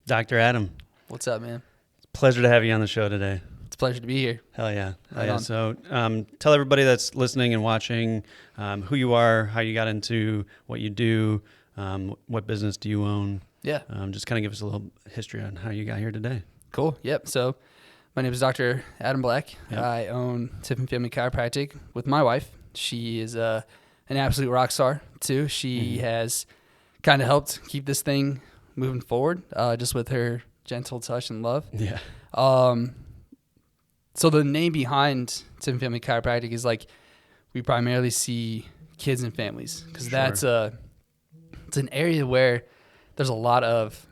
Dr. Adam, What's up, man? pleasure to have you on the show today. It's a pleasure to be here. Hell yeah. Right on. So tell everybody that's listening and watching who you are, how you got into what you do, what business do you own? Yeah. Just kind of give us a little history on how you got here today. Cool. Yep. So my name is Dr. Adam Black. Yep. I own Tiffin Family Chiropractic with my wife. She is an absolute rock star, too. She has kind of helped keep this thing moving forward just with her gentle touch and love. Yeah. So the name behind Tiffin Family Chiropractic is like we primarily see kids and families because that's it's an area where there's a lot of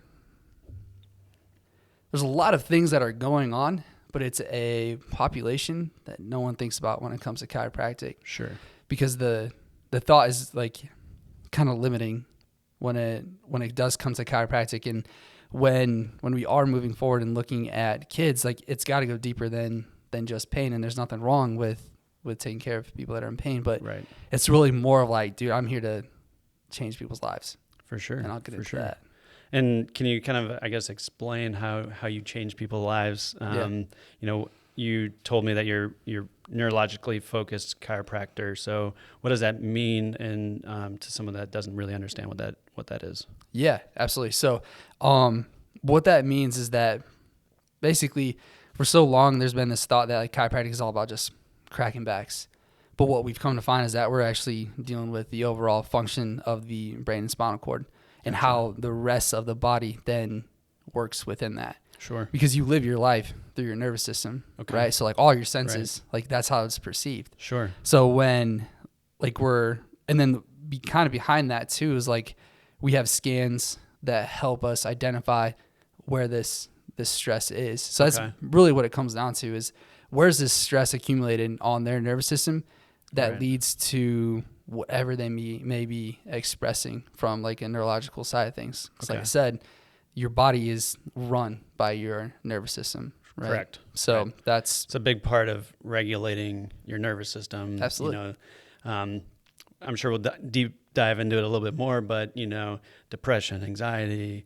things that are going on, but it's a population that no one thinks about when it comes to chiropractic. Sure. Because the thought is like kind of limiting when it does come to chiropractic, and when we are moving forward and looking at kids, like it's got to go deeper than just pain. And there's nothing wrong with taking care of people that are in pain, but it's really more of like, dude, I'm here to change people's lives. For sure. And I'll get into that. And can you kind of, I guess, explain how you change people's lives? You know, you told me that you're neurologically focused chiropractor. So what does that mean? And to someone that doesn't really understand what that is. Yeah, absolutely. So what that means is that basically for so long there's been this thought that like chiropractic is all about just cracking backs. But what we've come to find is that we're actually dealing with the overall function of the brain and spinal cord and how the rest of the body then works within that. Sure. Because you live your life through your nervous system, right? So like all your senses, like that's how it's perceived. Sure. So when like and then kind of behind that too is like we have scans that help us identify where this stress is. So that's really what it comes down to is where's this stress accumulated on their nervous system that leads to whatever they may be expressing from like a neurological side of things. Because like I said, your body is run by your nervous system, right? Correct. So it's a big part of regulating your nervous system. Absolutely. You know, I'm sure we'll deep dive into it a little bit more, but you know, depression, anxiety,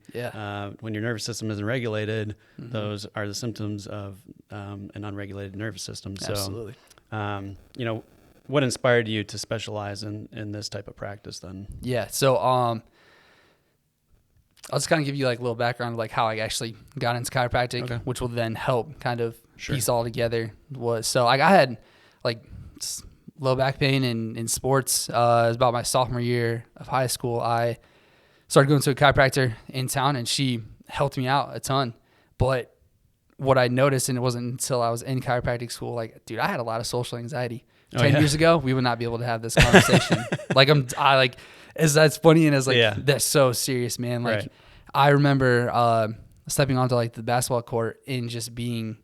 when your nervous system isn't regulated, those are the symptoms of an unregulated nervous system. So, absolutely. You know, what inspired you to specialize in this type of practice then? Yeah. So, I'll just kind of give you like a little background of like how I actually got into chiropractic, which will then help kind of piece all together. So like I had like low back pain in sports. It was about my sophomore year of high school. I started going to a chiropractor in town and she helped me out a ton. But what I noticed, and it wasn't until I was in chiropractic school, like, dude, I had a lot of social anxiety. 10 years ago, we would not be able to have this conversation. That's funny and that's so serious, man. Like I remember stepping onto like the basketball court and just being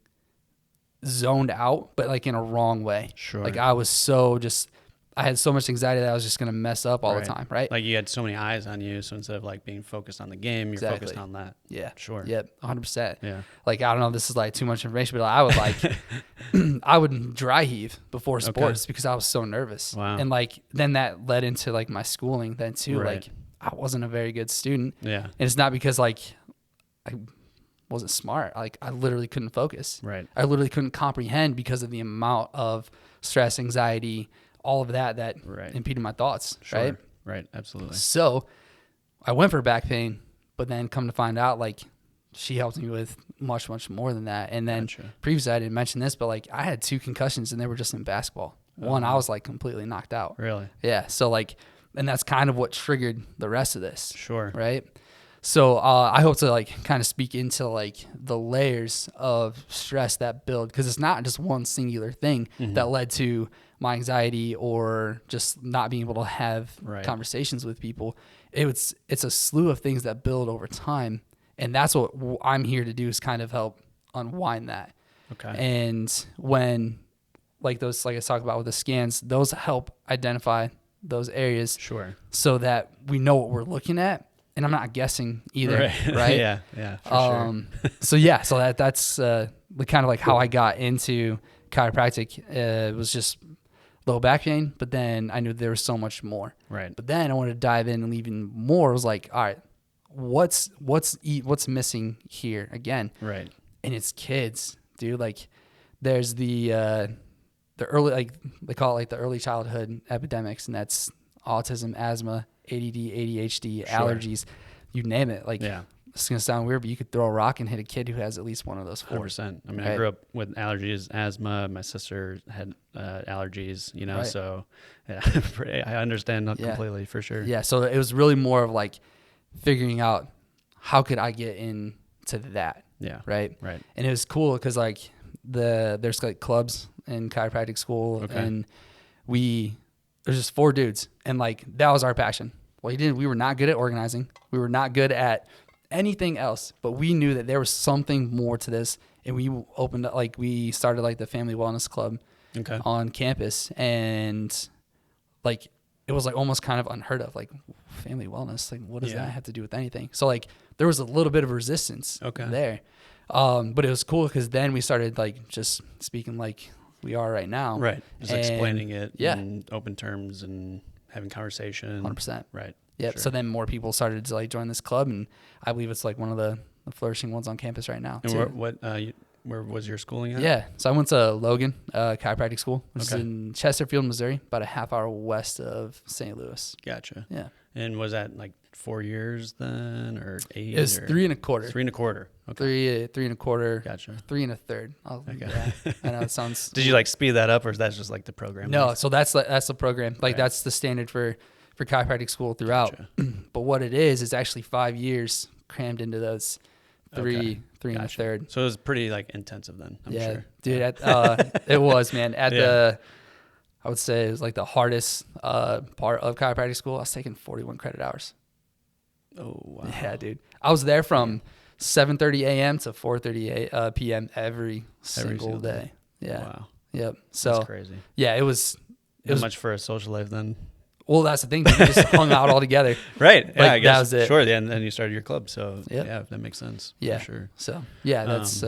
zoned out, but like in a wrong way. Sure. Like I had so much anxiety that I was just going to mess up all the time. Right. Like you had so many eyes on you. So instead of like being focused on the game, you're focused on that. Yeah. Sure. Yep. 100%. Yeah. Like, I don't know if this is like too much information, but I would like, I would dry heave before sports because I was so nervous. Wow. And like, then that led into like my schooling then too. Like I wasn't a very good student. Yeah. And it's not because like I wasn't smart. Like I literally couldn't focus. Right. I literally couldn't comprehend because of the amount of stress, anxiety, all of that impeded my thoughts. Sure. Right. Absolutely. So I went for back pain, but then come to find out like she helped me with much, much more than that. And then previously I didn't mention this, but like I had 2 concussions and they were just in basketball. One, I was like completely knocked out. Really? Yeah. So like, and that's kind of what triggered the rest of this. Sure. Right. So I hope to like kind of speak into like the layers of stress that build, because it's not just one singular thing that led to my anxiety or just not being able to have conversations with people. It's a slew of things that build over time, and that's what I'm here to do, is kind of help unwind that. Okay. And when like those, like I talked about with the scans, those help identify those areas, so that we know what we're looking at. And I'm not guessing either, right? Yeah, for sure. So that's the kind of like how I got into chiropractic. It was just low back pain, but then I knew there was so much more. Right. But then I wanted to dive in and even more. I was like, all right, what's missing here again? Right. And it's kids, dude. Like there's the early, like they call it like the early childhood epidemics, and that's autism, asthma, ADD, ADHD, allergies, you name it. Like, it's going to sound weird, but you could throw a rock and hit a kid who has at least one of those 4. 100%. I mean, I grew up with allergies, asthma. My sister had allergies, you know, so yeah, I understand completely for sure. Yeah. So it was really more of like figuring out how could I get into that. Yeah. Right. Right. And it was cool because like there's like clubs in chiropractic school, and there's just 4 dudes, and like that was our passion. We were not good at organizing. We were not good at anything else, but we knew that there was something more to this, and we opened up, like we started like the Family Wellness Club on campus, and like it was like almost kind of unheard of, like family wellness, like what does that have to do with anything? So like there was a little bit of resistance there, but it was cool because then we started like just speaking like we are right now, right? Just explaining it in open terms and having conversation. 100%. Right. Yep. Sure. So then more people started to like join this club, and I believe it's like one of the flourishing ones on campus right now. And where was your schooling at? Yeah. So I went to Logan Chiropractic School, which is in Chesterfield, Missouri, about a half hour west of St. Louis. Gotcha. Yeah. And was that like 4 years then, or 8? It was 3 1/4. 3 1/4. Okay. 3 1/4. Gotcha. 3 1/3. Yeah. I know it sounds. Did you like speed that up, or is that just like the program? No. So that's the program. Like that's the standard for chiropractic school throughout. Gotcha. But what it is actually 5 years crammed into those 3 1/3. So it was pretty like intensive then. I'm sure. Dude. It was, man. I would say it was like the hardest part of chiropractic school. I was taking 41 credit hours. Oh wow. Yeah, dude. I was there from 7:30 a.m. to 4:30 p.m. every single day. Yeah. Wow. Yep. So that's crazy. Yeah, it was much for a social life then. Well, that's the thing. We just hung out all together. Right. Yeah, like, I guess. That was it. Sure. And then you started your club. So yeah, that makes sense. Yeah. For sure. So yeah, that's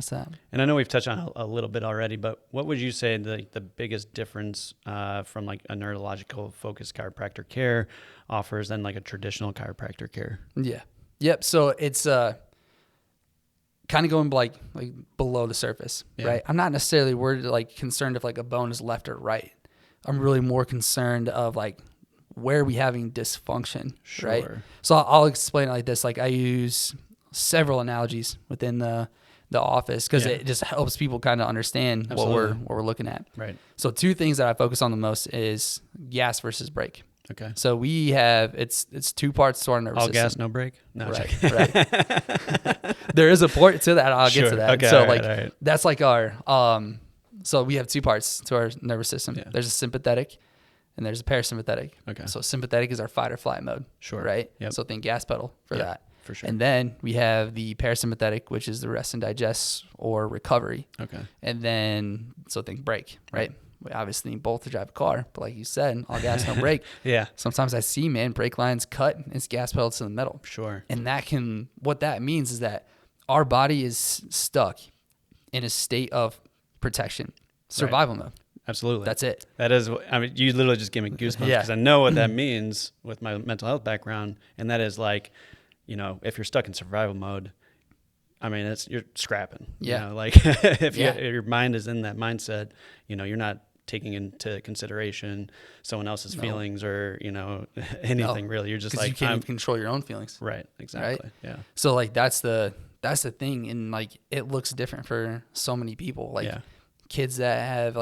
that. And I know we've touched on a little bit already, but what would you say the biggest difference from like a neurological focused chiropractor care offers than like a traditional chiropractor care? Yeah. Yep. So it's kind of going like below the surface, right? I'm not necessarily worried, like concerned if like a bone is left or right. I'm really more concerned of like where are we having dysfunction, right? So I'll explain it like this. Like I use several analogies within the office because it just helps people kind of understand what we're looking at. Right. So 2 things that I focus on the most is gas versus brake. Okay. So we have it's 2 parts to our nervous system. All gas, no brake? No, right. There is a port to that. I'll get to that. Okay, so all like right. that's like our so we have 2 parts to our nervous system. Yeah. There's a sympathetic and there's a parasympathetic. Okay. So sympathetic is our fight or flight mode. Sure. Right? Yep. So think gas pedal for that. For sure. And then we have the parasympathetic, which is the rest and digest or recovery. Okay. And then, so think brake, right? We obviously need both to drive a car, but like you said, all gas, no brake. Yeah. Sometimes I see, man, brake lines cut, it's gas pedal to the middle. Sure. And what that means is that our body is stuck in a state of protection, survival mode. Absolutely. That's it. That is, I mean, you literally just gave me goosebumps because I know what that means with my mental health background. And that is like, you know, if you're stuck in survival mode, I mean, you're scrapping. Yeah. You know, like if your mind is in that mindset, you know, you're not taking into consideration someone else's feelings or, you know, anything really. You're just like, you can't even control your own feelings. Right. Exactly. Right? Yeah. So like that's the thing. And like it looks different for so many people. Like kids that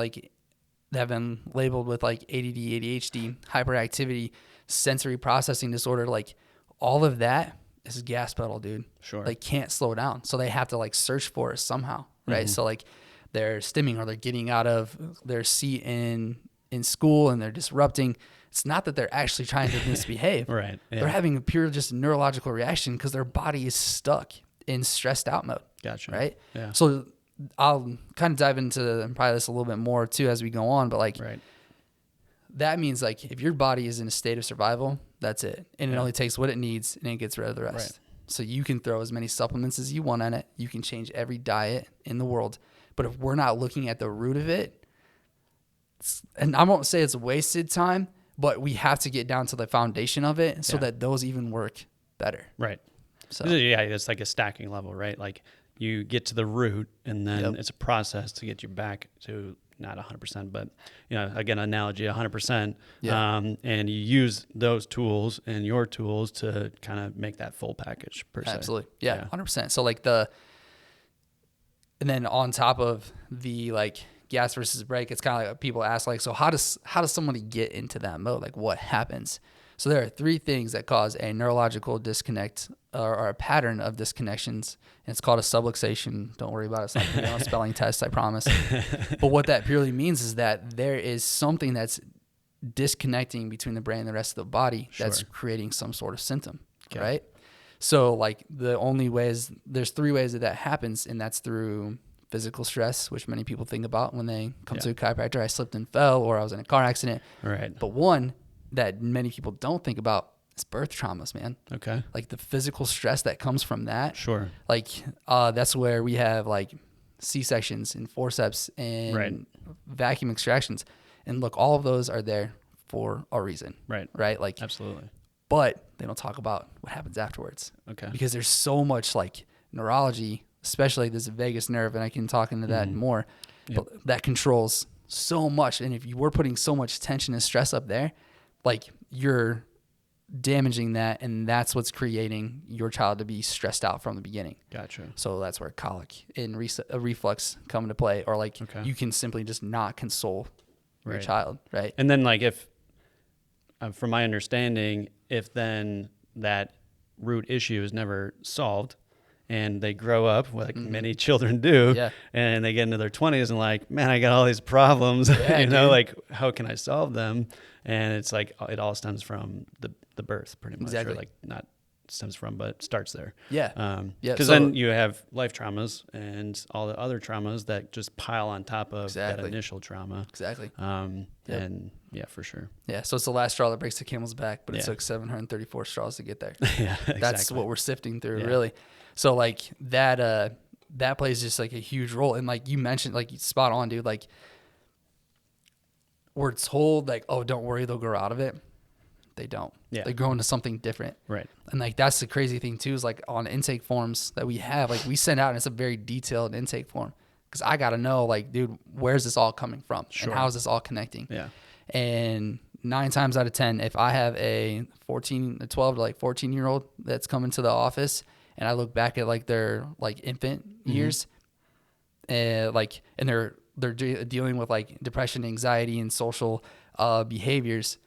have been labeled with like ADD, ADHD, hyperactivity, sensory processing disorder, like all of that is gas pedal, dude. Sure. They can't slow down. So they have to like search for it somehow. Right. So like they're stimming or they're getting out of their seat in school and they're disrupting. It's not that they're actually trying to misbehave. Right. Yeah. They're having a pure just neurological reaction because their body is stuck in stressed out mode. Gotcha. Right. Yeah. So I'll kind of dive into probably this a little bit more too as we go on, but like that means like if your body is in a state of survival, that's it. And it only takes what it needs and it gets rid of the rest. Right. So you can throw as many supplements as you want on it. You can change every diet in the world. But if we're not looking at the root of it, and I won't say it's wasted time, but we have to get down to the foundation of it so that those even work better. Right. So yeah, it's like a stacking level, right? Like you get to the root, and then it's a process to get you back to not 100%, but again, analogy 100%. And you use those tools and your tools to kind of make that full package per se. Absolutely. Yeah, 100%. So like and then on top of the like gas versus brake, it's kind of like people ask like, so how does somebody get into that mode? Like what happens? So there are 3 things that cause a neurological disconnect or a pattern of disconnections. And it's called a subluxation. Don't worry about it. It's not going to be on a spelling test, I promise. But what that purely means is that there is something that's disconnecting between the brain and the rest of the body that's creating some sort of symptom, right? So like the only ways, there's 3 ways that happens, and that's through physical stress, which many people think about when they come to a chiropractor. I slipped and fell, or I was in a car accident. Right. But one that many people don't think about is birth traumas, man. Okay. Like the physical stress that comes from that. Sure. Like that's where we have like C-sections and forceps and vacuum extractions. And look, all of those are there for a reason. Right. Right? Like absolutely. But they don't talk about what happens afterwards. Okay. Because there's so much like neurology, especially this vagus nerve, and I can talk into that more, but that controls so much. And if you were putting so much tension and stress up there, like you're damaging that, and that's what's creating your child to be stressed out from the beginning. Gotcha. So that's where colic and reflux come into play, or like you can simply just not console your child, right? And then like if, from my understanding, if then that root issue is never solved, and they grow up like many children do, and they get into their 20s and like, man, I got all these problems, like how can I solve them? And it's like it all stems from the birth, pretty much. Exactly. Or like not stems from, but starts there. Yeah. Because then you have life traumas and all the other traumas that just pile on top of that initial trauma. Exactly. And yeah, for sure. Yeah. So it's the last straw that breaks the camel's back, but it took 734 straws to get there. That's what we're sifting through, really. So like that plays just like a huge role. And like you mentioned, like spot on, dude, like we're told like, oh, don't worry, they'll grow out of it. They don't. Yeah. They grow into something different. Right. And like that's the crazy thing too, is like on intake forms that we have, like we send out, and it's a very detailed intake form, because I got to know like, dude, where's this all coming from? Sure. And how is this all connecting? Yeah. And 9 times out of 10, if I have a 12 to like 14-year-old that's coming to the office, and I look back at like their like infant years, and they're dealing with like depression, anxiety, and social behaviors,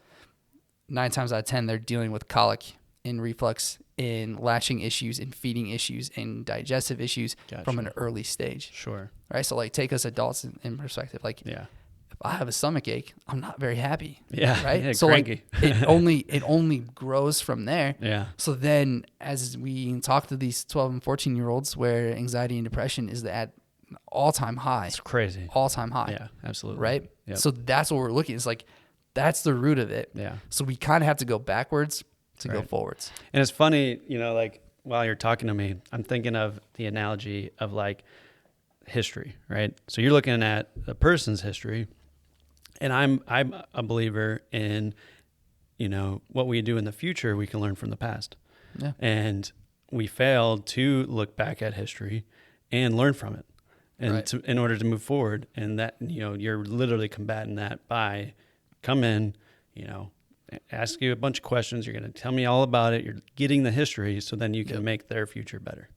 9 times out of 10, they're dealing with colic and reflux and latching issues and feeding issues and digestive issues from an early stage. Sure. Right. So like take us adults in perspective. Like if I have a stomach ache, I'm not very happy. Yeah. Right. Yeah, so cranky. Like it only grows from there. Yeah. So then as we talk to these 12 and 14-year-olds where anxiety and depression is at all-time high. It's crazy. All-time high. Yeah, absolutely. Right. Yep. So that's what we're looking at. It's like, that's the root of it. Yeah. So we kind of have to go backwards to go forwards. And it's funny, like while you're talking to me, I'm thinking of the analogy of like history, right? So you're looking at a person's history, and I'm a believer in, what we do in the future, we can learn from the past. Yeah. And we failed to look back at history and learn from it, and in order to move forward. And that, you're literally combating that by come in, ask you a bunch of questions. You're going to tell me all about it. You're getting the history, so then you can make their future better.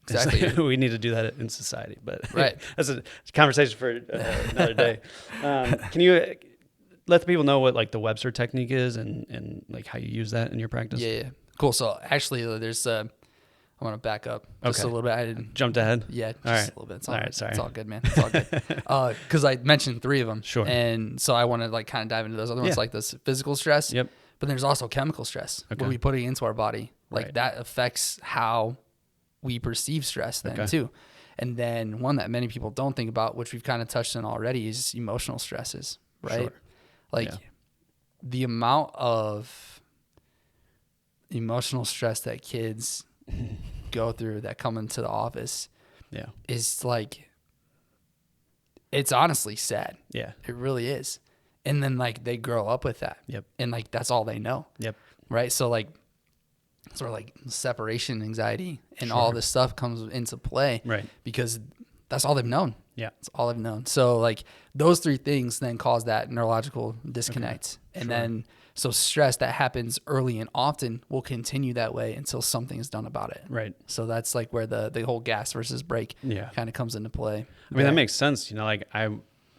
Exactly. We need to do that in society, but that's a conversation for another day. Can you let the people know what like the Webster technique is and like how you use that in your practice? Yeah. Cool. So actually there's I want to back up just a little bit. I didn't jumped ahead. Yeah, just a little bit. It's all right. Sorry. It's all good, man. It's all good. Because I mentioned 3 of them. Sure. And so I want to like kind of dive into those other ones, like this physical stress. Yep. But there's also chemical stress. What we putting into our body, like that affects how we perceive stress then too. And then one that many people don't think about, which we've kind of touched on already, is emotional stresses, right? Sure. Like the amount of emotional stress that kids go through that come into the office is like, it's honestly sad. Yeah. It really is. And then like they grow up with that. Yep. And like that's all they know. Yep. Right. So like sort of like separation anxiety and Sure. all this stuff comes into play, Right. because that's all they've known. Yeah. It's all I've known. So like those three things then cause that neurological disconnect. Okay. And Sure. then, so stress that happens early and often will continue that way until something is done about it. Right. So that's like where the whole gas versus brake Yeah. kind of comes into play. I mean, that makes sense. You know, like I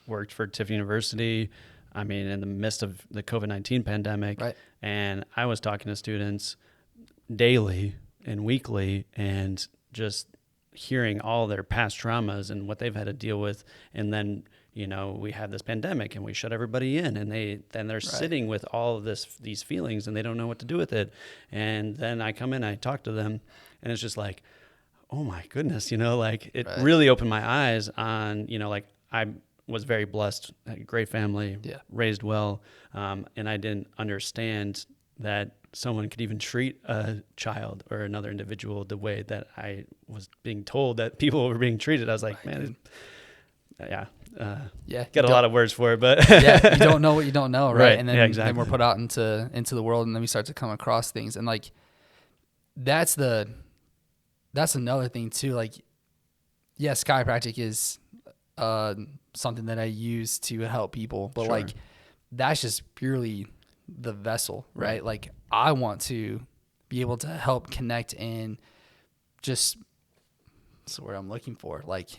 worked for Tiffin University, I mean, in the midst of the COVID-19 pandemic, Right. and I was talking to students daily and weekly and just hearing all their past traumas and what they've had to deal with. And then, you know, we have this pandemic and we shut everybody in, and they're sitting with all of these feelings and they don't know what to do with it. And then I come in, I talk to them, and it's just like, oh my goodness, you know, like it really opened my eyes on, you know, like I was very blessed, had a great family, raised well. And I didn't understand that someone could even treat a child or another individual the way that I was being told that people were being treated. I was like, man, got a lot of words for it, but you don't know what you don't know. Right. And then, exactly. then we're put out into the world, and then we start to come across things. And like, that's another thing too. Like, yes, chiropractic is, something that I use to help people, but like, that's just purely the vessel, right? Like, I want to be able to help connect and just, that's the word I'm looking for. Like,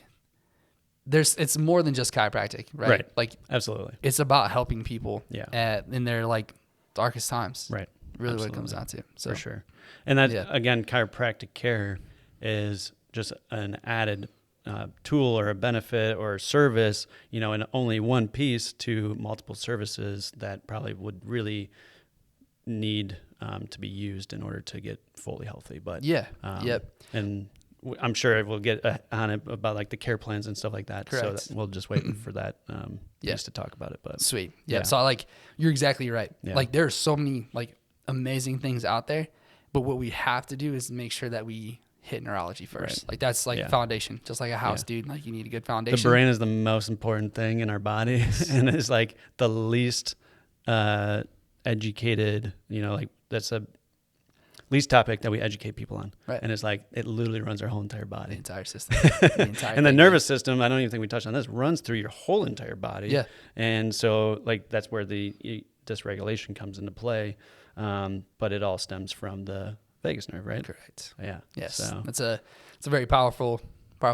it's more than just chiropractic, right? Like, absolutely. It's about helping people in their like darkest times. Right. Really absolutely. what it comes down to. So for sure. And that, again, chiropractic care is just an added tool or a benefit or a service, you know, and only one piece to multiple services that probably would really need to be used in order to get fully healthy. But and I'm sure we'll get on it about like the care plans and stuff like that. Correct. So we'll just wait for that piece to talk about it. But sweet. Yeah. So like, you're exactly right. Yeah. Like, there are so many like amazing things out there, but what we have to do is make sure that we hit neurology first. Like, that's like foundation, just like a house, dude. Like, you need a good foundation. The brain is the most important thing in our body, and it's like the least educated, you know, like that's a least topic that we educate people on. Right. And it's like, it literally runs our whole entire body. The entire system. And the nervous system, I don't even think we touched on this, runs through your whole entire body. Yeah. And so like, that's where the dysregulation comes into play. But it all stems from the vagus nerve, right? Correct. Yeah. Yes. So It's a very powerful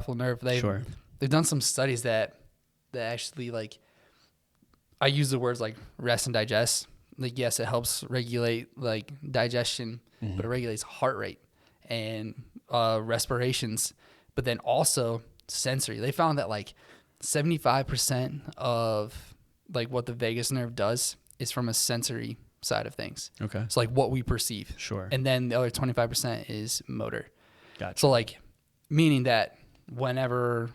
nerve. Sure. They've done some studies that actually, like, I use the words like rest and digest. Like, yes, it helps regulate like digestion, but it regulates heart rate and respirations, but then also sensory. They found that like 75% of like what the vagus nerve does is from a sensory side of things. Okay. So like what we perceive. Sure. And then the other 25% is motor. Gotcha. So like, meaning that whenever,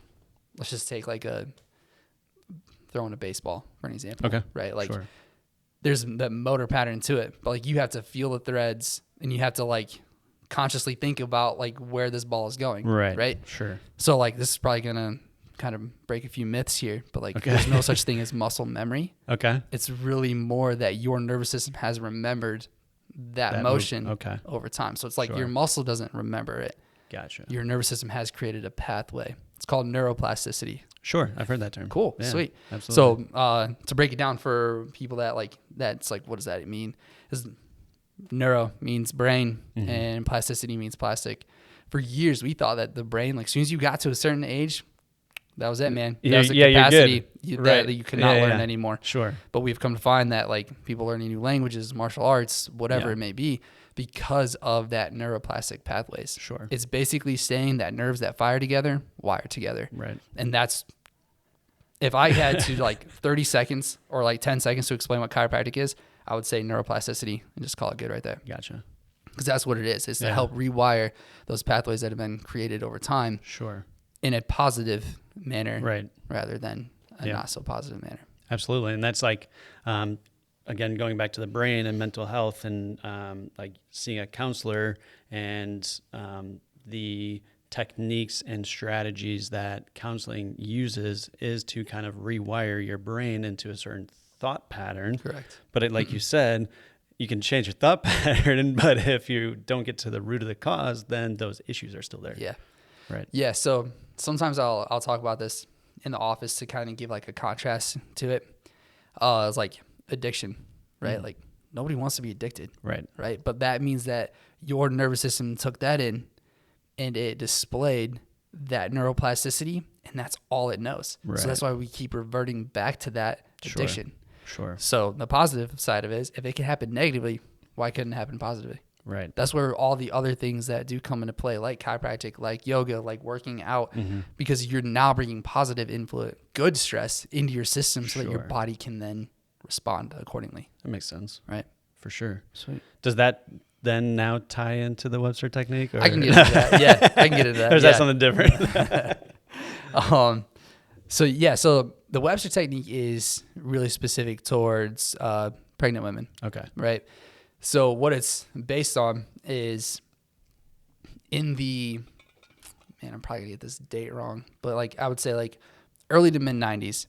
let's just take like throwing a baseball for an example. Okay. Right. Like, sure. There's that motor pattern to it, but like, you have to feel the threads and you have to like consciously think about like where this ball is going. Right. Right. Sure. So like, this is probably going to kind of break a few myths here, but like, there's no such thing as muscle memory. Okay. It's really more that your nervous system has remembered that motion over time. So it's like your muscle doesn't remember it. Gotcha. Your nervous system has created a pathway. It's called neuroplasticity. Sure. I've heard that term. Cool. Yeah, Sweet. Absolutely. So to break it down for people that's like, what does that mean? Is neuro means brain and plasticity means plastic. For years, we thought that the brain, like, as soon as you got to a certain age, that was it, man. That was the capacity that you could not learn anymore. Sure. But we've come to find that like people learning new languages, martial arts, whatever it may be, because of that neuroplastic pathways. Sure. It's basically saying that nerves that fire together, wire together. Right. And that's, if I had to like 30 seconds or like 10 seconds to explain what chiropractic is, I would say neuroplasticity and just call it good right there. Gotcha. Because that's what it is. It's to help rewire those pathways that have been created over time. Sure. In a positive manner, right, rather than a not so positive manner. Absolutely. And that's like, again, going back to the brain and mental health and like seeing a counselor and the techniques and strategies that counseling uses is to kind of rewire your brain into a certain thought pattern. Correct. But like you said, you can change your thought pattern, but if you don't get to the root of the cause, then those issues are still there. Yeah. Right. Yeah. So sometimes I'll talk about this in the office to kind of give like a contrast to it. It's like addiction, right? Like nobody wants to be addicted. Right. Right. But that means that your nervous system took that in and it displayed that neuroplasticity, and that's all it knows. Right. So that's why we keep reverting back to that addiction. Sure. So the positive side of it is if it can happen negatively, why couldn't it happen positively? Right. That's where all the other things that do come into play, like chiropractic, like yoga, like working out, because you're now bringing positive influence, good stress into your system so that your body can then respond accordingly. That makes sense. Right. For sure. Sweet. Does that then now tie into the Webster technique? Or? I can get into that. Yeah, I can get into that. Or is that something different? So the Webster technique is really specific towards pregnant women. Okay. Right. So what it's based on is in the, I'm probably gonna get this date wrong, but like I would say like early to mid 90s,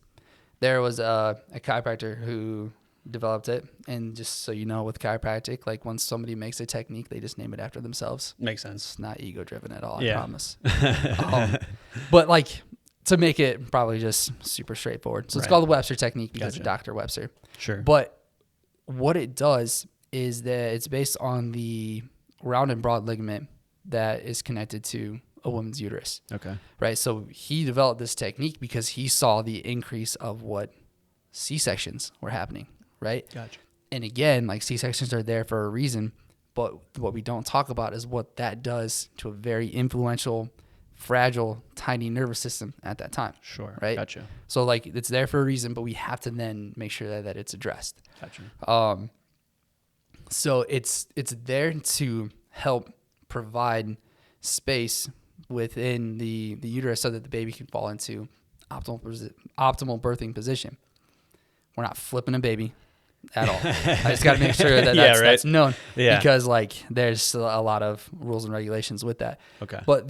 there was a chiropractor who developed it. And just so you know, with chiropractic, like when somebody makes a technique, they just name it after themselves. Makes sense. It's not ego driven at all. Yeah. I promise. But like to make it probably just super straightforward. So it's called the Webster technique because of Dr. Webster. Sure. But what it does is that it's based on the round and broad ligament that is connected to a woman's uterus. Okay. Right. So he developed this technique because he saw the increase of what C-sections were happening. Right. Gotcha. And again, like C-sections are there for a reason, but what we don't talk about is what that does to a very influential, fragile, tiny nervous system at that time. Sure. Right. Gotcha. So like it's there for a reason, but we have to then make sure that it's addressed. Gotcha. So it's there to help provide space within the uterus so that the baby can fall into optimal birthing position. We're not flipping a baby at all. I just got to make sure that that's known because like there's a lot of rules and regulations with that. Okay. But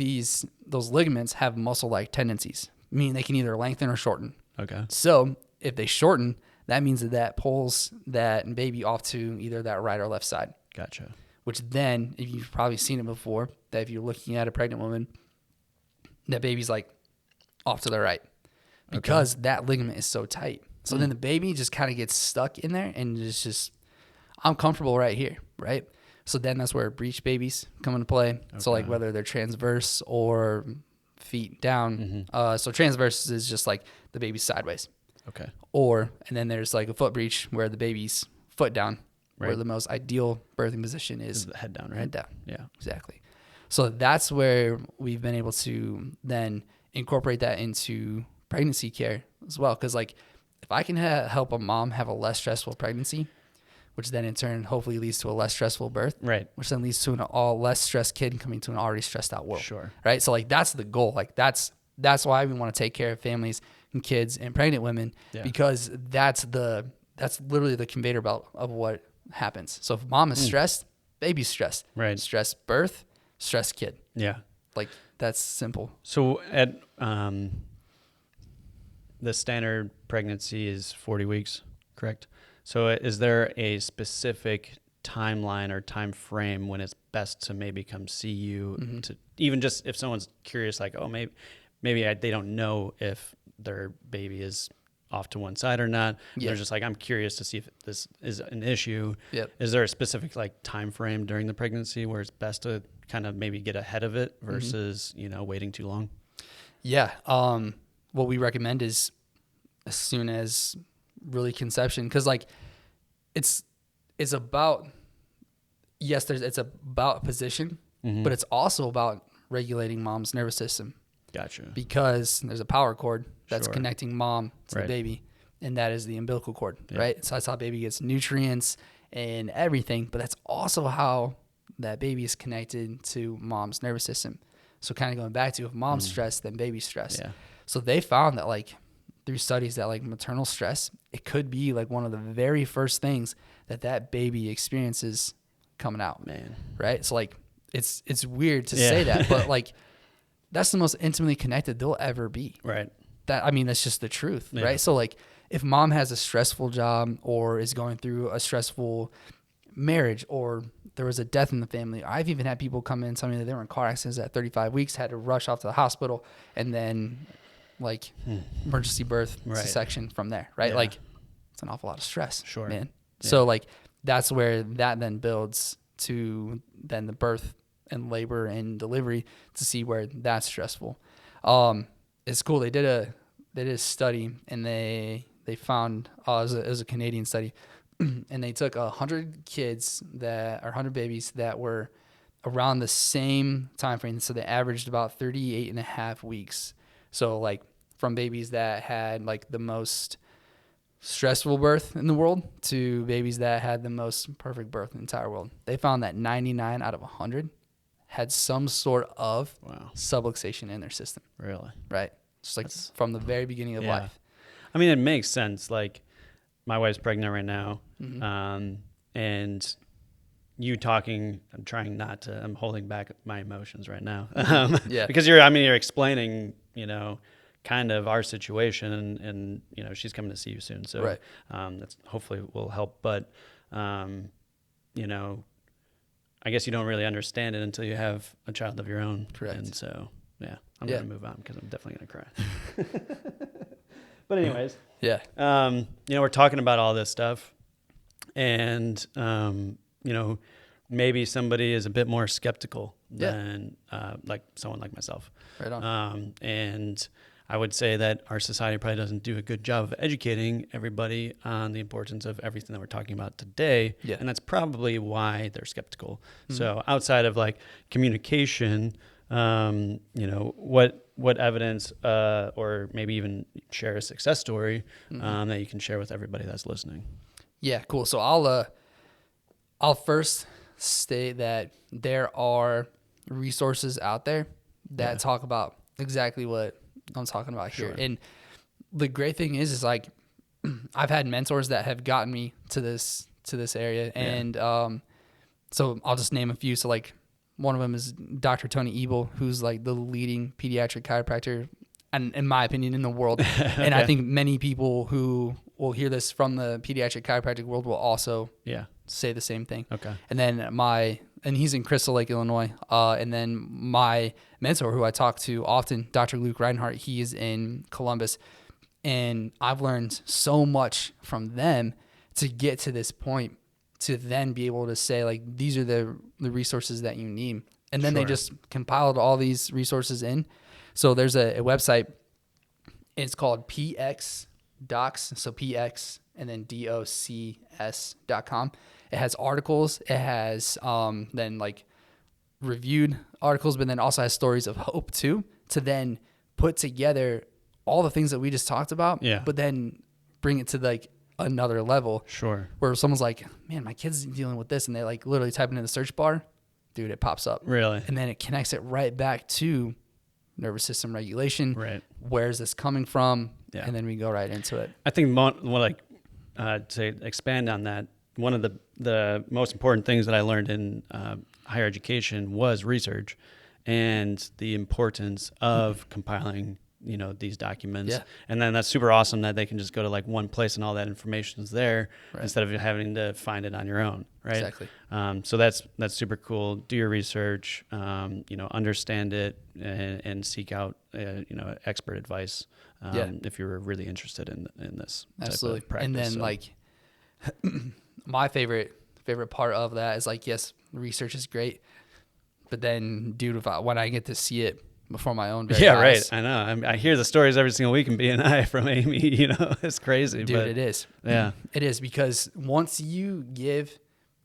those ligaments have muscle-like tendencies, meaning they can either lengthen or shorten. Okay. So if they shorten, that means that pulls that baby off to either that right or left side. Gotcha. Which then, if you've probably seen it before, that if you're looking at a pregnant woman, that baby's like off to the right because that ligament is so tight. So then the baby just kind of gets stuck in there and it's just, I'm comfortable right here, right? So then that's where breech babies come into play. Okay. So like whether they're transverse or feet down. So transverse is just like the baby's sideways. Okay. And then there's like a foot breech where the baby's foot down, where the most ideal birthing position is the head down, right? Head down. Yeah. Exactly. So that's where we've been able to then incorporate that into pregnancy care as well. Because like if I can help a mom have a less stressful pregnancy, which then in turn hopefully leads to a less stressful birth, right? Which then leads to an all less stressed kid coming to an already stressed out world. Sure. Right. So like that's the goal. Like that's why we want to take care of families and kids and pregnant women because that's literally the conveyor belt of what happens. So if mom is stressed, baby's stressed. Right. Stress birth, stress kid. Yeah. Like that's simple. So at the standard pregnancy is 40 weeks, correct? So is there a specific timeline or time frame when it's best to maybe come see you to even just if someone's curious, like, oh, maybe they don't know if their baby is off to one side or not. They're just like, I'm curious to see if this is an issue. Yep. Is there a specific like time frame during the pregnancy where it's best to kind of maybe get ahead of it versus, waiting too long? Yeah. What we recommend is as soon as really conception, because like it's about it's about position, but it's also about regulating mom's nervous system. Gotcha. Because there's a power cord that's connecting mom to the baby, and that is the umbilical cord, right? So that's how baby gets nutrients and everything, but that's also how that baby is connected to mom's nervous system. So kind of going back to if mom's stressed, then baby's stressed. Yeah. So they found that like through studies that like maternal stress, it could be like one of the very first things that baby experiences coming out. Man. Right? So like it's weird to say that, but like that's the most intimately connected they'll ever be. Right. That's just the truth. Yeah. Right. So like if mom has a stressful job or is going through a stressful marriage, or there was a death in the family. I've even had people come in and tell me that they were in car accidents at 35 weeks, had to rush off to the hospital, and then like emergency birth, C-section from there, right? Yeah. Like it's an awful lot of stress, man. Yeah. So like that's where that then builds to then the birth and labor and delivery to see where that's stressful. It's cool. They did a study, and they found it was a Canadian study, and they took 100 kids or 100 babies that were around the same time frame. So they averaged about 38 and a half weeks. So like from babies that had like the most stressful birth in the world to babies that had the most perfect birth in the entire world. They found that 99 out of 100 had some sort of subluxation in their system. Really? Right. Just like from the very beginning of life. I mean, it makes sense. Like my wife's pregnant right now. Mm-hmm. And you talking, I'm holding back my emotions right now. Because you're explaining, kind of our situation, and she's coming to see you soon. So that's hopefully will help. But, I guess you don't really understand it until you have a child of your own. Correct. And so, I'm going to move on because I'm definitely going to cry. But anyways, we're talking about all this stuff, and, maybe somebody is a bit more skeptical than like someone like myself. Right on. And I would say that our society probably doesn't do a good job of educating everybody on the importance of everything that we're talking about today. Yeah. And that's probably why they're skeptical. Mm-hmm. So outside of like communication, what evidence or maybe even share a success story that you can share with everybody that's listening. Yeah, cool. So I'll first state that there are resources out there that talk about exactly what I'm talking about here. And the great thing is like I've had mentors that have gotten me to this area. And so I'll just name a few. So like one of them is Dr. Tony Ebel, who's like the leading pediatric chiropractor, and in my opinion, in the world. And I think many people who will hear this from the pediatric chiropractic world will also say the same thing. Okay. And then and he's in Crystal Lake, Illinois. And then my mentor, who I talk to often, Dr. Luke Reinhardt, he is in Columbus. And I've learned so much from them to get to this point, to then be able to say, like, these are the resources that you need. And then they just compiled all these resources in. So there's a website. It's called PX Docs. So PX and then DOCS.com. It has articles. It has then like reviewed articles, but then also has stories of hope too, to then put together all the things that we just talked about, but then bring it to like another level. Sure. Where someone's like, man, my kid's dealing with this, and they like literally type it in the search bar, dude, it pops up. Really? And then it connects it right back to nervous system regulation. Right. Where's this coming from? Yeah. And then we go right into it. I think to expand on that, one of the most important things that I learned in higher education was research and the importance of compiling, these documents. Yeah. And then that's super awesome that they can just go to like one place and all that information is there instead of having to find it on your own. Right. Exactly. So that's super cool. Do your research, understand it and seek out, expert advice. If you're really interested in this. Absolutely. Type of practice. And then like my favorite part of that is like, yes, research is great, but then dude, when I get to see it before my own very eyes. I know. I hear the stories every single week in BNI from Amy, it's crazy. Dude, but it is. Yeah. It is, because once you give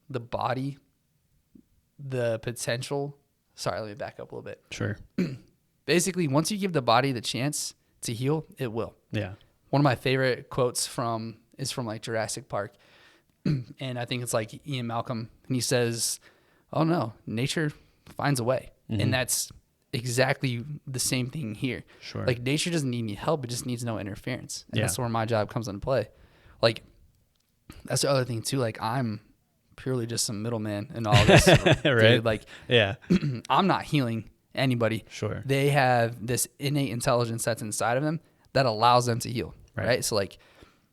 the body the potential, let me back up a little bit. Sure. Basically, once you give the body the chance to heal, it will. Yeah. One of my favorite quotes is from like Jurassic Park. And I think it's like Ian Malcolm, and he says, "Oh no, nature finds a way." Mm-hmm. And that's exactly the same thing here. Sure. Like nature doesn't need any help, it just needs no interference. And that's where my job comes into play. Like that's the other thing too. Like I'm purely just some middleman in all this. Right. Dude, like I'm not healing anybody. Sure. They have this innate intelligence that's inside of them that allows them to heal. Right. So like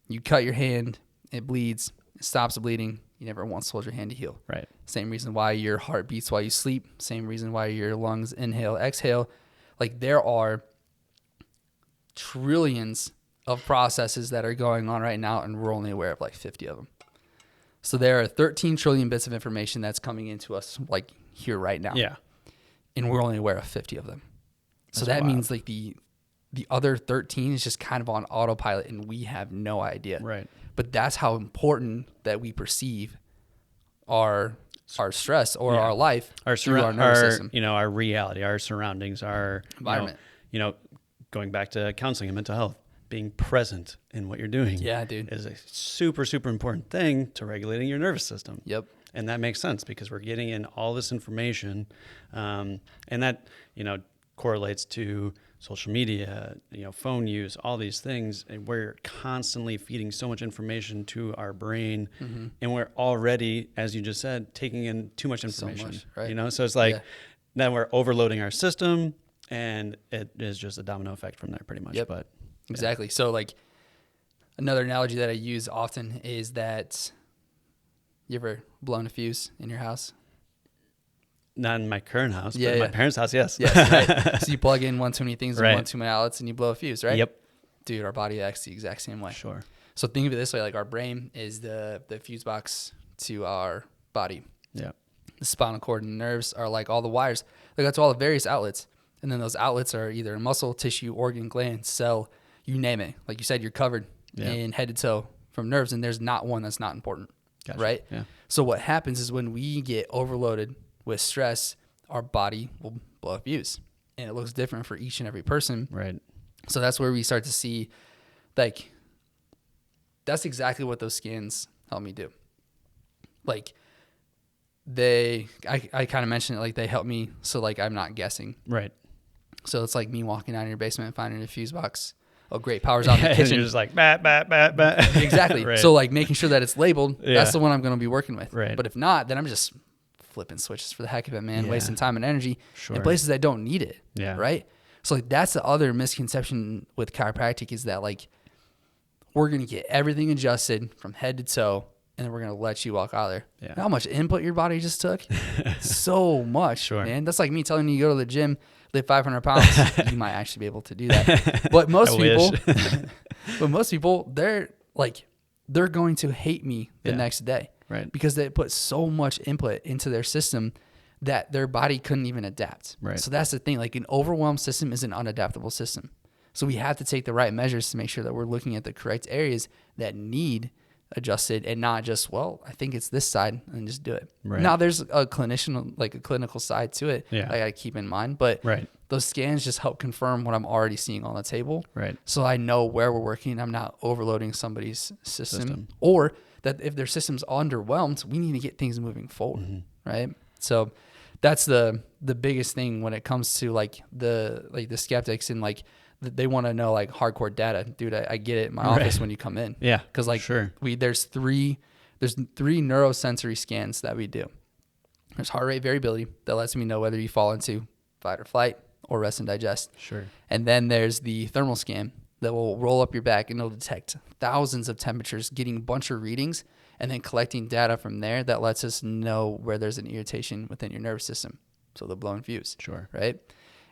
you cut your hand, it bleeds, it stops bleeding, you never once told your hand to heal. Right. Same reason why your heart beats while you sleep. Same reason why your lungs inhale, exhale. Like there are trillions of processes that are going on right now, and we're only aware of like 50 of them. So there are 13 trillion bits of information that's coming into us like here right now. Yeah. And we're only aware of 50 of them. So that means like the other 13 is just kind of on autopilot and we have no idea. Right. But that's how important that we perceive our stress or our life through our nervous system. You know, our reality, our surroundings, our environment. You know, going back to counseling and mental health, being present in what you're doing. Yeah, dude. Is a super, super important thing to regulating your nervous system. Yep. And that makes sense because we're getting in all this information, and that, you know, correlates to social media, you know, phone use, all these things. And we're constantly feeding so much information to our brain, and we're already, as you just said, taking in too much information. So much, right? You know, so it's like then we're overloading our system, and it is just a domino effect from there, pretty much. Yep. But exactly. So like another analogy that I use often is that you ever blown a fuse in your house? Not in my current house, but in my parents' house, yes. Yes, right. So you plug in one too many things and one too many outlets and you blow a fuse, right? Yep. Dude, our body acts the exact same way. Sure. So think of it this way, like our brain is the fuse box to our body. Yeah. The spinal cord and nerves are like all the wires. Like that's all the various outlets. And then those outlets are either muscle, tissue, organ, gland, cell, you name it. Like you said, you're covered in head to toe from nerves, and there's not one that's not important. Gotcha. Right? Yeah. So what happens is when we get overloaded with stress, our body will blow a fuse, and it looks different for each and every person. Right. So that's where we start to see, like, that's exactly what those scans help me do. Like, I kind of mentioned it, like they help me so like I'm not guessing. Right. So it's like me walking down in your basement and finding a fuse box. Oh, great, power's out in the kitchen. And you're just like, bat, bat, bat, bat. Exactly. Right. So like making sure that it's labeled, that's the one I'm going to be working with. Right. But if not, then I'm just flipping switches for the heck of it, man, wasting time and energy in places that don't need it. Yeah. Right. So like that's the other misconception with chiropractic is that like we're going to get everything adjusted from head to toe, and then we're going to let you walk out there. Yeah. You know how much input your body just took? So much, man. That's like me telling you to go to the gym, lift 500 pounds. You might actually be able to do that. But most people, they're going to hate me the next day. Right. Because they put so much input into their system that their body couldn't even adapt. Right. So that's the thing. Like an overwhelmed system is an unadaptable system. So we have to take the right measures to make sure that we're looking at the correct areas that need adjusted, and not just, well, I think it's this side, and just do it. Right. Now there's a clinical side to it. Yeah. I got to keep in mind, but those scans just help confirm what I'm already seeing on the table. Right. So I know where we're working. I'm not overloading somebody's system. Or that if their system's underwhelmed, we need to get things moving forward. Mm-hmm. Right. So that's the biggest thing when it comes to like the skeptics and like they want to know like hardcore data. Dude, I get it in my office when you come in. Yeah. Cause like there's three neurosensory scans that we do. There's heart rate variability that lets me know whether you fall into fight or flight or rest and digest. Sure. And then there's the thermal scan that will roll up your back and it'll detect thousands of temperatures, getting a bunch of readings, and then collecting data from there that lets us know where there's an irritation within your nervous system. So the blown fuse. Sure. Right.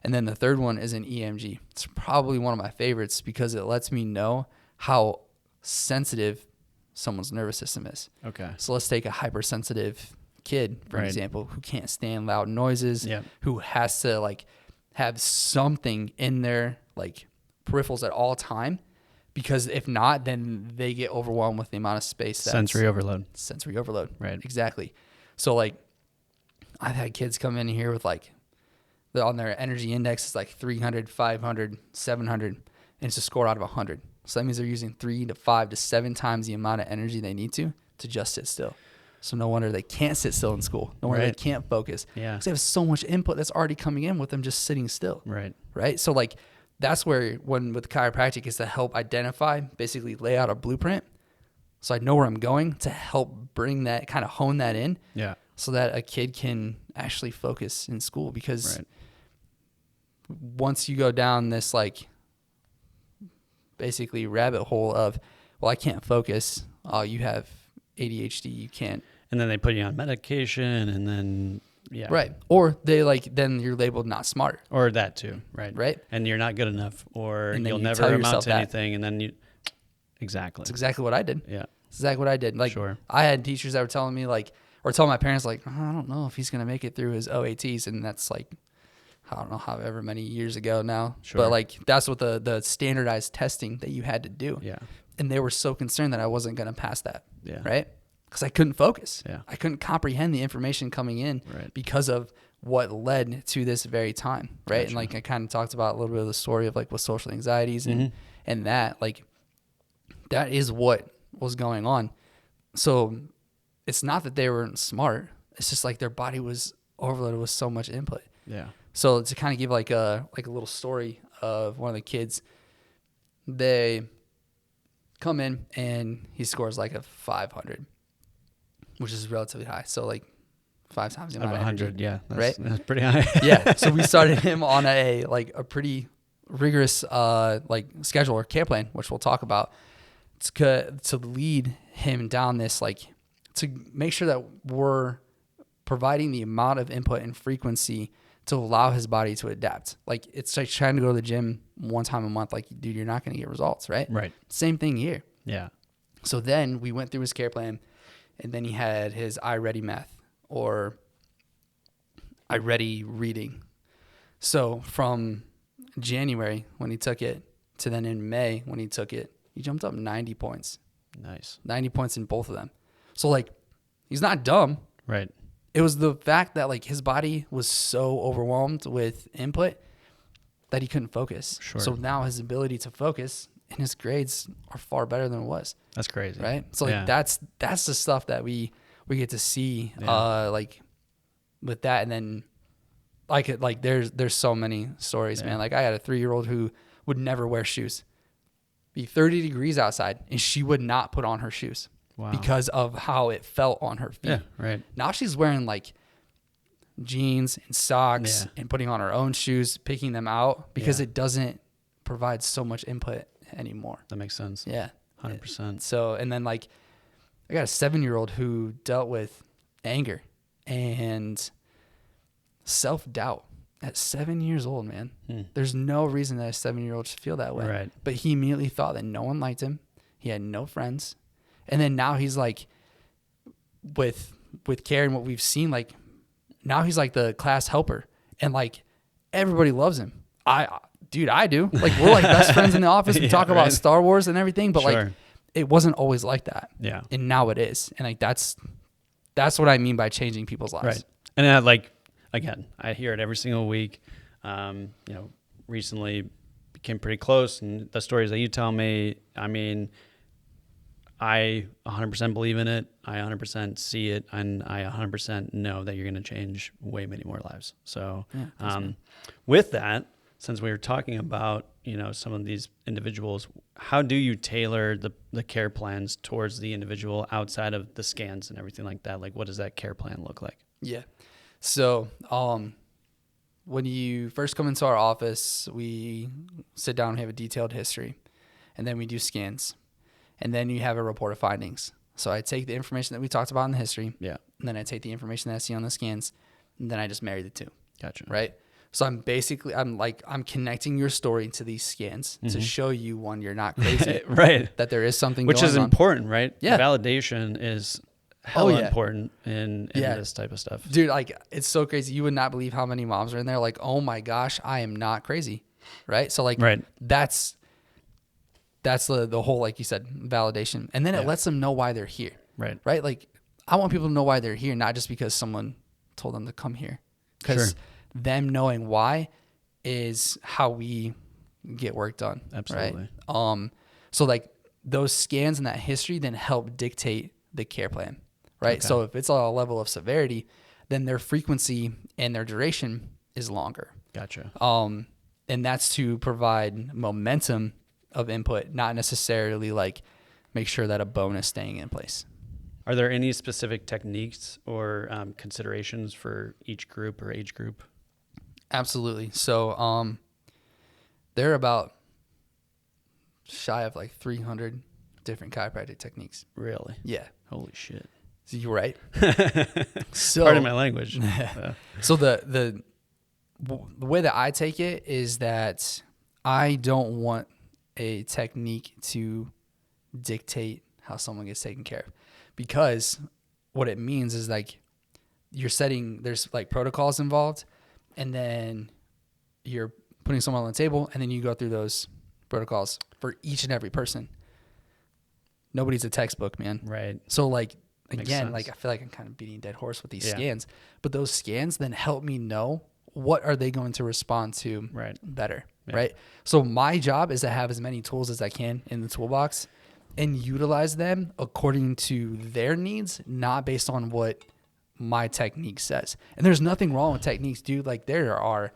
And then the third one is an EMG. It's probably one of my favorites because it lets me know how sensitive someone's nervous system is. Okay. So let's take a hypersensitive kid, for example, who can't stand loud noises, who has to like have something in their like peripherals at all time, because if not, then they get overwhelmed with the amount of space. Sensory overload. Right. Exactly. So like I've had kids come in here with like, on their energy index is like 300, 500, 700, and it's a score out of 100. So that means they're using 3 to 5 to 7 times the amount of energy they need to just sit still. So no wonder they can't sit still in school. No wonder they can't focus. Yeah. Because they have so much input that's already coming in with them just sitting still. Right. Right. So like that's where when with chiropractic is to help identify, basically lay out a blueprint. So I know where I'm going to help bring that, kind of hone that in. Yeah. So that a kid can actually focus in school, because once you go down this like basically rabbit hole of, well, I can't focus. Oh, you have ADHD. You can't. And then they put you on medication, and then Right. Or they then you're labeled not smart. Or that too, right? Right. And you're not good enough, or you'll you never tell amount yourself to that. anything, and then exactly. It's exactly what I did. Yeah. It's exactly what I did. Sure. I had teachers that were telling me or telling my parents I don't know if he's gonna make it through his OATs, and that's I don't know however many years ago now. Sure. But that's what the standardized testing that you had to do. Yeah. And they were so concerned that I wasn't gonna pass that. Yeah. Right. Because I couldn't focus. Yeah. I couldn't comprehend the information coming in because of what led to this very time. Right. Gotcha. And I kind of talked about a little bit of the story of with social anxieties and that that is what was going on. So it's not that they weren't smart. It's just their body was overloaded with so much input. Yeah. So to kind of give a little story of one of the kids, they come in and he scores a 500, which is relatively high. So 5 times the amount of 100. energy, Yeah. right? That's pretty high. Yeah. So we started him on a pretty rigorous schedule or care plan, which we'll talk about, to lead him down this to make sure that we're providing the amount of input and frequency to allow his body to adapt. It's trying to go to the gym 1 time a month. Dude, you're not going to get results, right? Right. Same thing here. Yeah. So then we went through his care plan, and then he had his iReady math or iReady reading. So from January when he took it to then in May when he took it, he jumped up 90 points. Nice. 90 points in both of them. So he's not dumb. Right. It was the fact that his body was so overwhelmed with input that he couldn't focus. Sure. So now his ability to focus and his grades are far better than it was. That's crazy. Right. So that's the stuff that we get to see with that. And then there's so many stories, man. I had a 3-year-old who would never wear shoes. Be 30 degrees outside and she would not put on her shoes. Wow. Because of how it felt on her feet. Yeah. Right. Now she's wearing jeans and socks and putting on her own shoes, picking them out because it doesn't provide so much input anymore. That makes sense. Yeah. 100%. So, and then I got a 7-year-old who dealt with anger and self-doubt at 7 years old, man. There's no reason that a 7-year-old should feel that way. Right. But he immediately thought that no one liked him. He had no friends. And then now he's with Carrie and what we've seen, now he's the class helper and everybody loves him. I do. We're best friends in the office. We talk about Star Wars and everything, but it wasn't always like that. Yeah. And now it is. And that's what I mean by changing people's lives. Right. And again, I hear it every single week. Recently became pretty close, and the stories that you tell me, I 100% believe in it. I 100% see it, and I 100% know that you're going to change way many more lives. So, with that, since we were talking about some of these individuals, how do you tailor the care plans towards the individual outside of the scans and everything like that? What does that care plan look like? Yeah. So, when you first come into our office, we sit down and have a detailed history, and then we do scans. And then you have a report of findings. So I take the information that we talked about in the history. Yeah. And then I take the information that I see on the scans, and then I just marry the two. Gotcha. Right? So I'm connecting your story to these scans to show you, one, you're not crazy. Right. That there is something which going on. Which is important, right? Yeah. Validation is hella important in this type of stuff. Dude, it's so crazy. You would not believe how many moms are in there oh my gosh, I am not crazy. Right? So that's the whole, like you said, validation. And then it lets them know why they're here. Right. Right? I want people to know why they're here, not just because someone told them to come here. Because them knowing why is how we get work done. Absolutely. Right? So those scans and that history then help dictate the care plan. Right. Okay. So if it's a level of severity, then their frequency and their duration is longer. Gotcha. And that's to provide momentum of input, not necessarily make sure that a bone is staying in place. Are there any specific techniques or considerations for each group or age group? Absolutely. So they're about shy of 300 different chiropractic techniques. Really? Yeah. Holy shit. You're right. So, pardon my language. So the way that I take it is that I don't want a technique to dictate how someone gets taken care of, because what it means is like there's like protocols involved, and then you're putting someone on the table, and then you go through those protocols for each and every person. Nobody's a textbook, man. Right. So like, again, like I feel like I'm kind of beating a dead horse with these scans, but those scans then help me know what are they going to respond to better, right? So my job is to have as many tools as I can in the toolbox and utilize them according to their needs, not based on what my technique says. And there's nothing wrong with techniques, dude. Like there are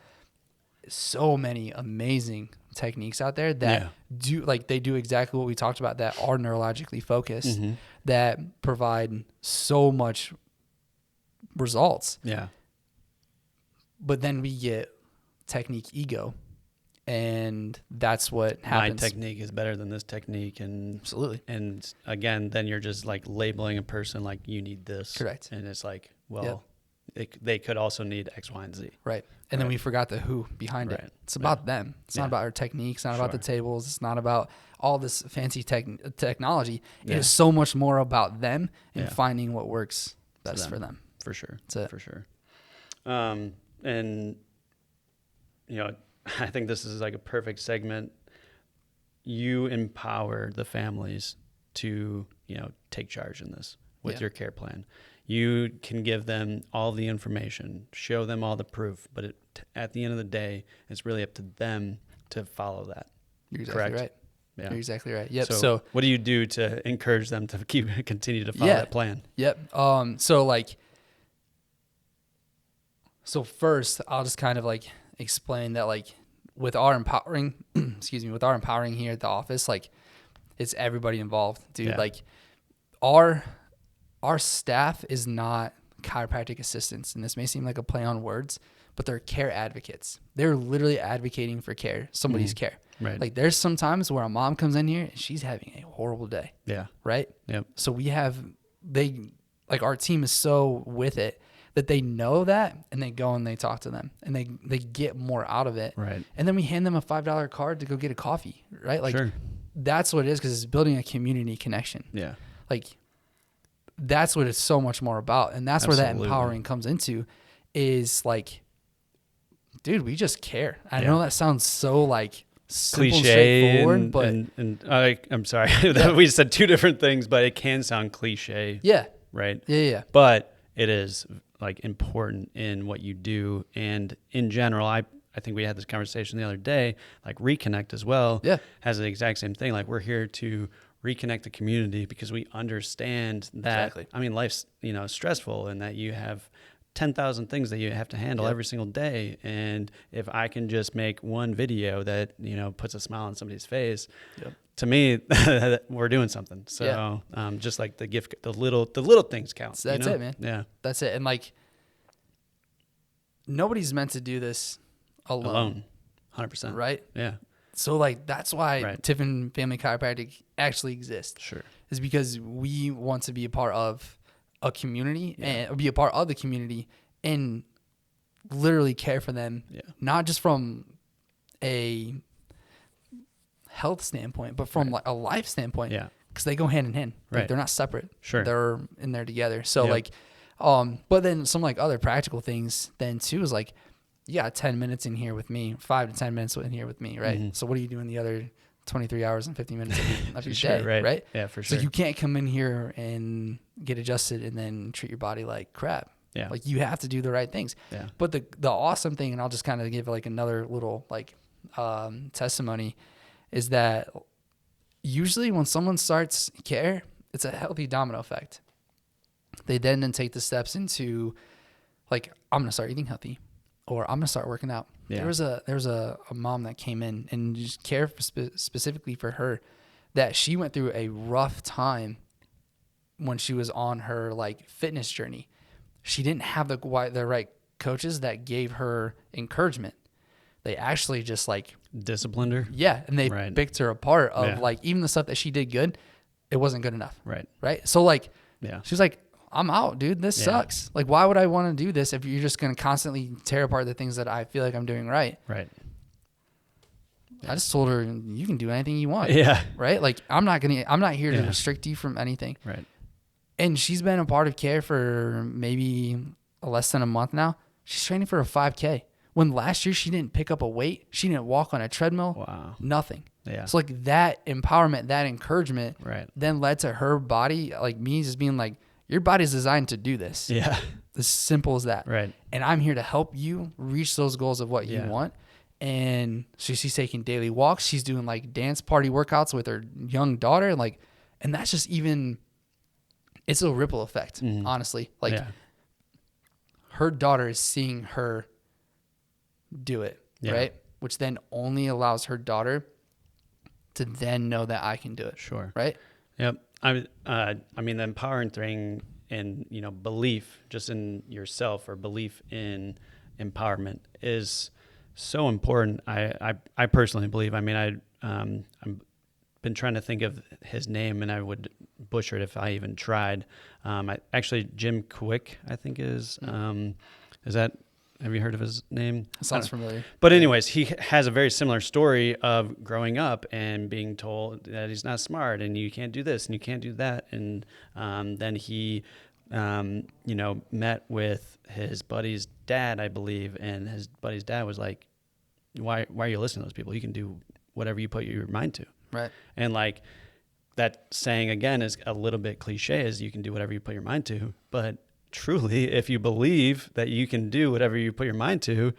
so many amazing techniques out there that they do exactly what we talked about, that are neurologically focused, that provide so much results. Yeah. But then we get technique ego, and that's what happens. My technique is better than this technique, and absolutely. And again, then you're just like labeling a person like you need this. Correct. And it's like, well, they could also need X, Y, and Z. Right. And then we forgot the who behind it. It's about them. It's not about our technique. It's not about the tables. It's not about all this fancy technology. It is so much more about them and finding what works best for them. For sure. That's it. For sure. And, you know, I think this is like a perfect segment. You empower the families to, you know, take charge in this with your care plan. You can give them all the information, show them all the proof, but at the end of the day, it's really up to them to follow that. You're exactly right. Yeah. You're exactly right. Yep. So what do you do to encourage them to continue to follow that plan? Yep. So first, I'll just kind of like explain that, like, with our empowering, with our empowering here at the office, like, it's everybody involved, dude. Yeah. Like, our staff is not chiropractic assistants, and this may seem like a play on words, but they're care advocates. They're literally advocating for care, somebody's care. Right. Like, there's some times where a mom comes in here and she's having a horrible day. Yeah. Right? Yep. So our team is so with it that they know that, and they go and they talk to them, and they get more out of it. Right. And then we hand them a $5 card to go get a coffee, right? Like, that's what it is, because it's building a community connection. Yeah. Like, that's what it's so much more about. And that's where that empowering comes into, is like, dude, we just care. I know that sounds so like simple, cliche, but I'm sorry we said two different things, but it can sound cliche. Yeah. Right. Yeah. But it is like important in what you do. And in general, I think we had this conversation the other day, like REconnect as well has the exact same thing. Like, we're here to reconnect the community because we understand that, I mean, life's, you know, stressful, and that you have 10,000 things that you have to handle every single day. And if I can just make one video that, you know, puts a smile on somebody's face, to me, we're doing something. So just like the little things count. So that's it, man. Yeah. That's it. And like, nobody's meant to do this alone. 100%. Right? Yeah. So like, that's why Tiffin Family Chiropractic actually exists. Sure. Is because we want to be a part of a community and be a part of the community and literally care for them, not just from a health standpoint, but from like a life standpoint. Yeah. Because they go hand in hand. Like, they're not separate. Sure. They're in there together. So like, but then some like other practical things then too is like, 10 minutes in here with me, 5 to 10 minutes in here with me, right? Mm-hmm. So what are you doing the other 23 hours and 50 minutes every day, right? Yeah, for sure. So you can't come in here and get adjusted and then treat your body like crap. Yeah. Like, you have to do the right things. Yeah. But the awesome thing, and I'll just kind of give like another little like testimony, is that usually when someone starts care, it's a healthy domino effect. They then take the steps into like, I'm going to start eating healthy, or I'm going to start working out. Yeah. There was a mom that came in and just care specifically for her, that she went through a rough time when she was on her like fitness journey. She didn't have the right coaches that gave her encouragement. They actually just like disciplined her. Yeah. And they picked her apart of like, even the stuff that she did good, it wasn't good enough. Right. Right. So like, she was like, I'm out, dude. This sucks. Like, why would I want to do this if you're just going to constantly tear apart the things that I feel like I'm doing right? Right. I just told her, you can do anything you want. Yeah. Right. Like, I'm not here to restrict you from anything. Right. And she's been a part of Care for maybe less than a month now. She's training for a 5K. When last year she didn't pick up a weight, she didn't walk on a treadmill. Wow. Nothing. Yeah. So like that empowerment, that encouragement, right, then led to her body, like me, just being like, your body's designed to do this. Yeah. As simple as that. Right. And I'm here to help you reach those goals of what you want. And so she's taking daily walks. She's doing like dance party workouts with her young daughter. And that's just even, it's a ripple effect, honestly. Like her daughter is seeing her do it, right? Which then only allows her daughter to then know that I can do it. Sure. Right? Yep. I mean, the empowering thing and, belief just in yourself or belief in empowerment is so important. I personally believe, I'm been trying to think of his name and I would butcher it if I even tried. Actually, Jim Quick, I think is that, have you heard of his name? Sounds familiar. But anyways, he has a very similar story of growing up and being told that he's not smart and you can't do this and you can't do that. And then he, met with his buddy's dad, I believe, and his buddy's dad was like, why are you listening to those people? You can do whatever you put your mind to. Right. And like that saying again is a little bit cliche, is you can do whatever you put your mind to, but truly, if you believe that you can do whatever you put your mind to,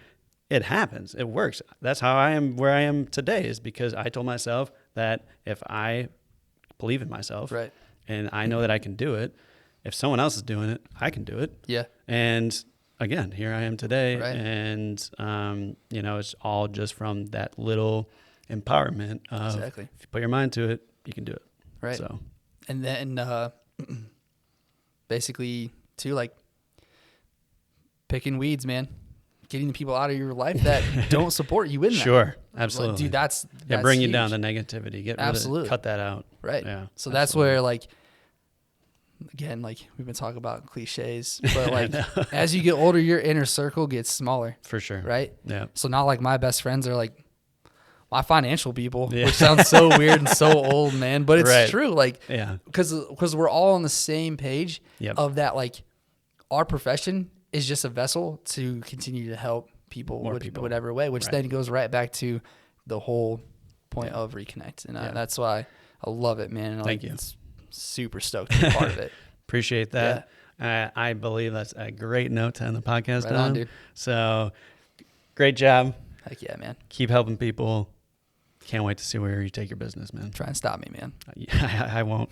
it happens. It works. That's how I am where I am today, is because I told myself that if I believe in myself, right, and I know that I can do it, if someone else is doing it, I can do it. Yeah. And again, here I am today. Right. And, it's all just from that little empowerment of if you put your mind to it, you can do it. Right. So, and then basically too, like picking weeds, man, getting the people out of your life that don't support you in that. Sure. Absolutely. Like, dude, that's bring huge. You down the negativity, get rid of it, cut that out. Right. Yeah. So that's where, like, again, like we've been talking about cliches, but like as you get older, your inner circle gets smaller. For sure. Right. Yeah. So not like my best friends are like my financial people, which sounds so weird and so old, man, but it's true. Like, because we're all on the same page of that. Like, our profession is just a vessel to continue to help people whatever way, which then goes right back to the whole point of REconnect. And that's why I love it, man. And Thank you. It's super stoked to be part of it. Appreciate that. Yeah. I believe that's a great note to end the podcast on, dude. So great job. Heck yeah, man. Keep helping people. Can't wait to see where you take your business, man. Try and stop me, man. I won't.